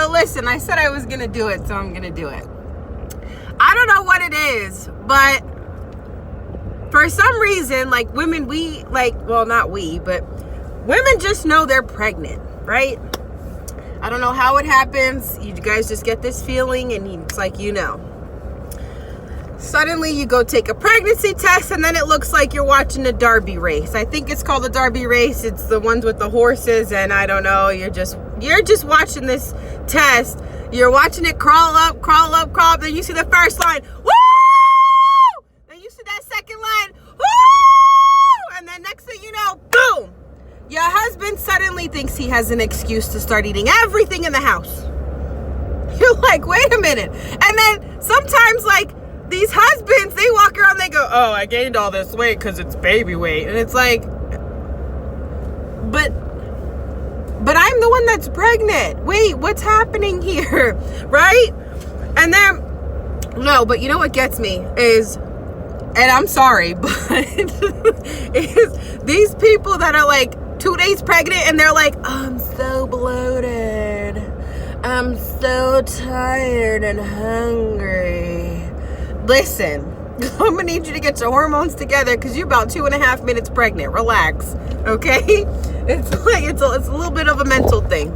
So listen, I said I was going to do it, so I'm going to do it. I don't know what it is, but for some reason, like women, not we, but women just know they're pregnant, right? I don't know how it happens. You guys just get this feeling and it's like, Suddenly you go take a pregnancy test and then it looks like you're watching a Derby race. I think it's called the Derby race. It's the ones with the horses, and I don't know. You're just watching this test. You're watching it crawl up. Then you see the first line. Woo! Then you see that second line. Woo! And then next thing you know, boom! Your husband suddenly thinks he has an excuse to start eating everything in the house. You're like, wait a minute. And then sometimes, like, these husbands, they walk around, they go, oh, I gained all this weight because it's baby weight. And it's like, but I'm the one that's pregnant. Wait, what's happening here? Right? And then, no, but you know what gets me is, and I'm sorry, but is these people that are like 2 days pregnant and they're like, I'm so bloated. I'm so tired and hungry. Listen, I'm gonna need you to get your hormones together because you're about 2.5 minutes pregnant. Relax, okay? It's like it's a little bit of a mental thing.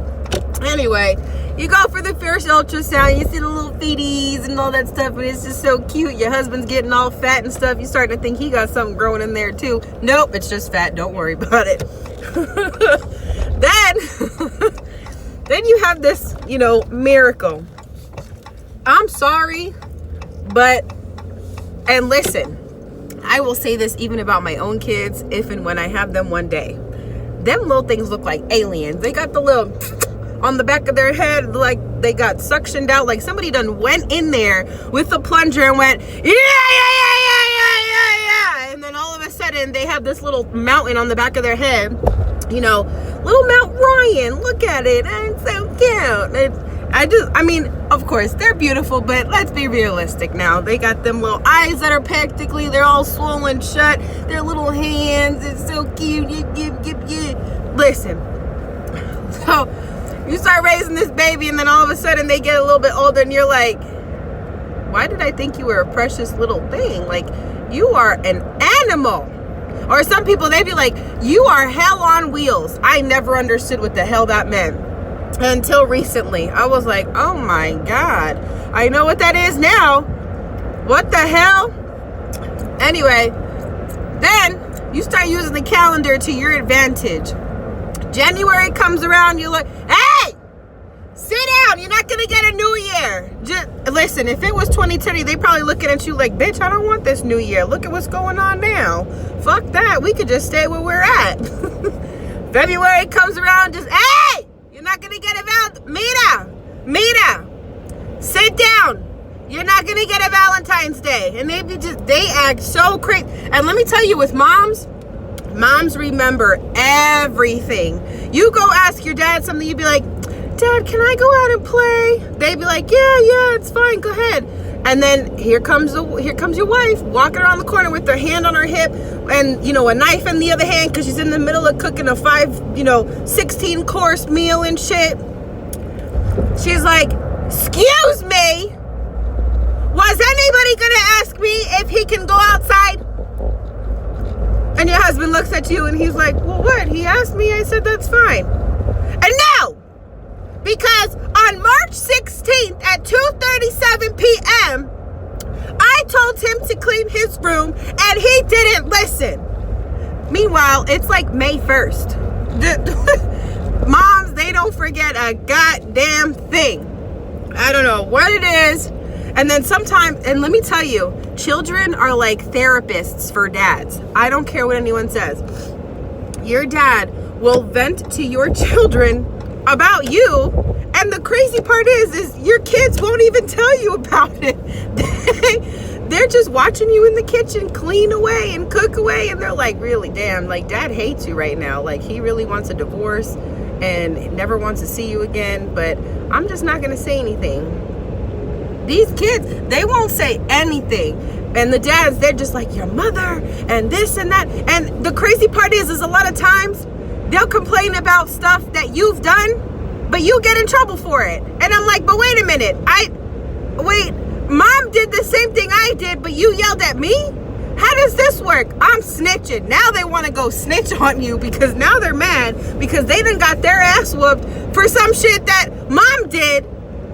Anyway, you go for the first ultrasound, you see the little feeties and all that stuff, and it's just so cute. Your husband's getting all fat and stuff. You're starting to think he got something growing in there too. Nope, it's just fat. Don't worry about it. Then you have this, miracle. I'm sorry, but, and listen, I will say this even about my own kids, if and when I have them one day. Them little things look like aliens. They got the little on the back of their head, like they got suctioned out, like somebody done went in there with a plunger and went, yeah. And then all of a sudden they have this little mountain on the back of their head, little Mount Ryan. Look at it. It's so cute. Of course, they're beautiful, but let's be realistic now. They got them little eyes that are practically, they're all swollen shut. Their little hands, it's so cute. Listen, so you start raising this baby, and then all of a sudden they get a little bit older, and you're like, why did I think you were a precious little thing? Like, you are an animal. Or some people, they'd be like, you are hell on wheels. I never understood what the hell that meant until recently. I was like, oh my God, I know what that is now. What the hell? Anyway, then you start using the calendar to your advantage. January comes around, you're like, hey, sit down. You're not going to get a new year. Just listen, if it was 2020, they probably looking at you like, bitch, I don't want this new year. Look at what's going on now. Fuck that. We could just stay where we're at. February comes around, just, hey, you're not going to get a Mita, sit down. You're not going to get a Valentine's Day. And they act so crazy. And let me tell you, with moms remember everything. You go ask your dad something, you'd be like, Dad, can I go out and play? They'd be like, yeah, it's fine, go ahead. And then here comes your wife walking around the corner with her hand on her hip and, a knife in the other hand because she's in the middle of cooking a 16 course meal and shit. She's like, excuse me, was anybody gonna ask me if he can go outside? And your husband looks at you and he's like, well, what? He asked me, I said, that's fine. And no, because on March 16th at 2:37 p.m., I told him to clean his room and he didn't listen. Meanwhile, it's like May 1st. Moms, they don't forget a goddamn thing. I don't know what it is. And then sometimes, and let me tell you, children are like therapists for dads. I don't care what anyone says. Your dad will vent to your children about you. And the crazy part is your kids won't even tell you about it. They're just watching you in the kitchen clean away and cook away. And they're like, really, damn, like dad hates you right now. Like he really wants a divorce and never wants to see you again. But I'm just not going to say anything. These kids, they won't say anything. And the dads, they're just like, your mother and this and that. And the crazy part is a lot of times they'll complain about stuff that you've done but you get in trouble for it. And I'm like, but wait a minute. Mom did the same thing I did, but you yelled at me? How does this work? I'm snitching. Now they want to go snitch on you because now they're mad because they done got their ass whooped for some shit that mom did,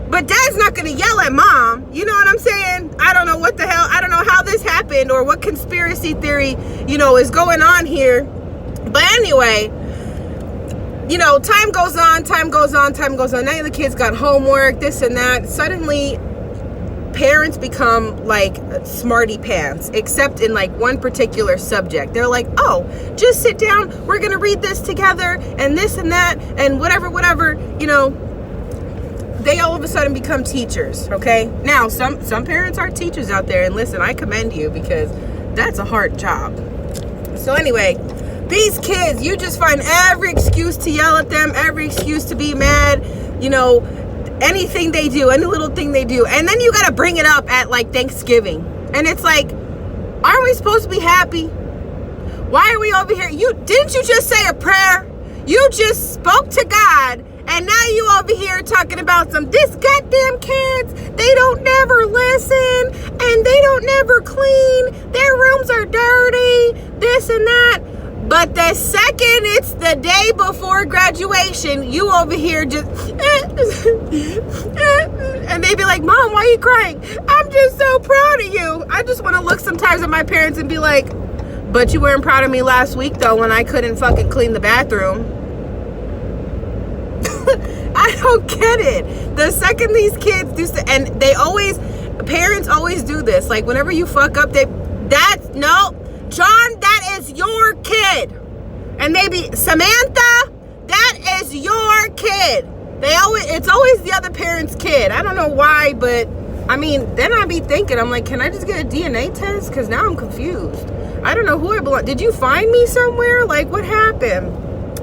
but dad's not going to yell at mom. You know what I'm saying? I don't know what the hell. I don't know how this happened or what conspiracy theory, is going on here. But anyway, time goes on. Now the kids got homework, this and that. Suddenly, parents become like smarty pants, except in like one particular subject. They're like, oh, just sit down, we're gonna read this together and this and that and whatever, they all of a sudden become teachers. Okay, now some parents are teachers out there, and listen, I commend you because that's a hard job. So anyway, these kids, you just find every excuse to yell at them, every excuse to be mad, anything they do, any little thing they do. And then you got to bring it up at like Thanksgiving. And it's like, aren't we supposed to be happy? Why are we over here? Didn't you just say a prayer? You just spoke to God. And now you over here talking about this goddamn kids. They don't never listen. And they don't never clean. Their rooms are dirty. This and that. But the second it's the day before graduation, you over here just and they be like, Mom, why are you crying? I'm just so proud of you. I just want to look sometimes at my parents and be like, but you weren't proud of me last week though when I couldn't fucking clean the bathroom. I don't get it. The second these kids do and parents always do this. Like whenever you fuck up, John, that is your kid. And they be, Samantha, that is your kid. It's always the other parent's kid. I don't know why, but I mean, then I be thinking, I'm like, can I just get a DNA test? Because now I'm confused. I don't know who I belong. Did you find me somewhere? Like, what happened?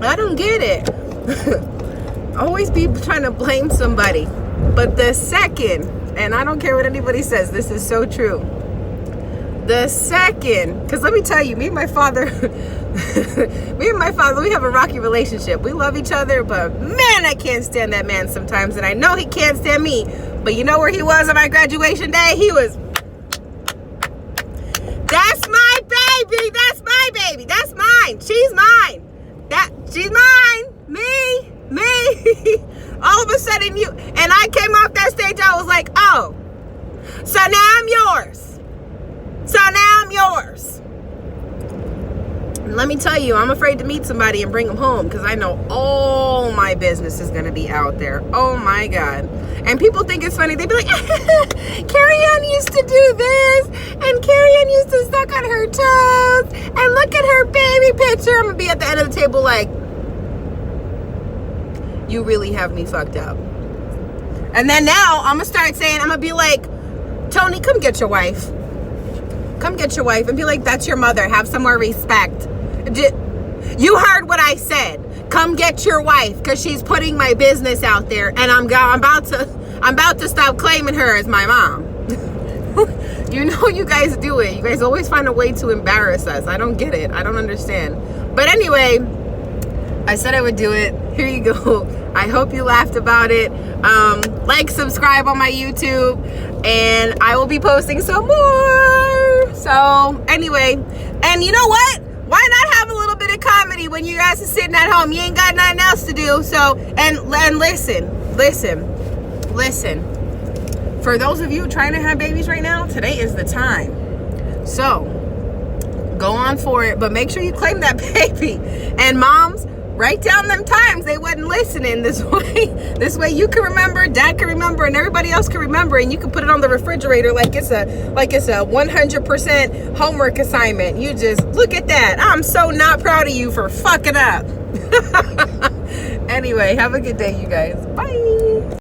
I don't get it. Always be trying to blame somebody. But the second, and I don't care what anybody says, this is so true. The second, because let me tell you, me and my father, we have a rocky relationship. We love each other, but man, I can't stand that man sometimes. And I know he can't stand me. But you know where he was on my graduation day? He was, that's my baby. That's my baby. That's mine. She's mine. She's mine. Me. All of a sudden and I came off that stage, I was like, oh, so now I'm yours. And let me tell you, I'm afraid to meet somebody and bring them home because I know all my business is going to be out there. Oh my God. And people think it's funny. They be like, Carrie Ann used to do this and Carrie Ann used to suck on her toes and look at her baby picture. I'm going to be at the end of the table like, you really have me fucked up. And then now I'm going to start saying, I'm going to be like, Tony, come get your wife. Come get your wife and be like, that's your mother. Have some more respect. You heard what I said. Come get your wife because she's putting my business out there and I'm about to stop claiming her as my mom. You know you guys do it. You guys always find a way to embarrass us. I don't get it. I don't understand. But anyway, I said I would do it. Here you go. I hope you laughed about it. Like, subscribe on my YouTube, and I will be posting some more. So anyway, and you know what? Why not have a little bit of comedy when you guys are sitting at home? You ain't got nothing else to do. So, and listen. For those of you trying to have babies right now, today is the time. So go on for it, but make sure you claim that baby. And moms, write down them times they wasn't listening. This way you can remember, dad can remember, and everybody else can remember, and you can put it on the refrigerator like it's a 100% homework assignment. You just look at that. I'm so not proud of you for fucking up. Anyway, have a good day, you guys. Bye.